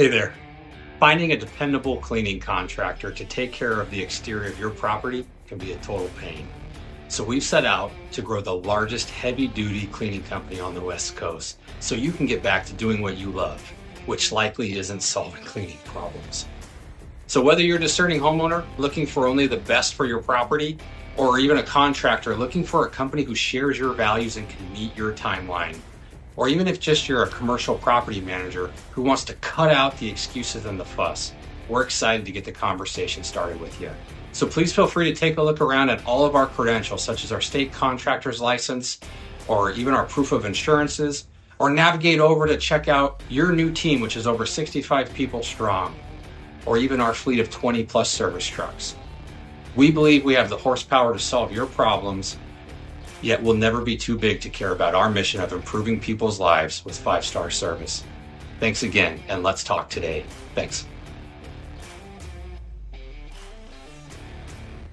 Hey there. Finding a dependable cleaning contractor to take care of the exterior of your property can be a total pain. So we've set out to grow the largest heavy duty cleaning company on the West Coast so you can get back to doing what you love, which likely isn't solving cleaning problems. So whether you're a discerning homeowner looking for only the best for your property, or even a contractor looking for a company who shares your values and can meet your timeline, or even if just you're a commercial property manager who wants to cut out the excuses and the fuss, we're excited to get the conversation started with you. So please feel free to take a look around at all of our credentials, such as our state contractor's license, or even our proof of insurances, or navigate over to check out your new team, which is over 65 people strong, or even our fleet of 20 plus service trucks. We believe we have the horsepower to solve your problems, yet we'll never be too big to care about our mission of improving people's lives with 5-star service. Thanks again, and let's talk today. Thanks.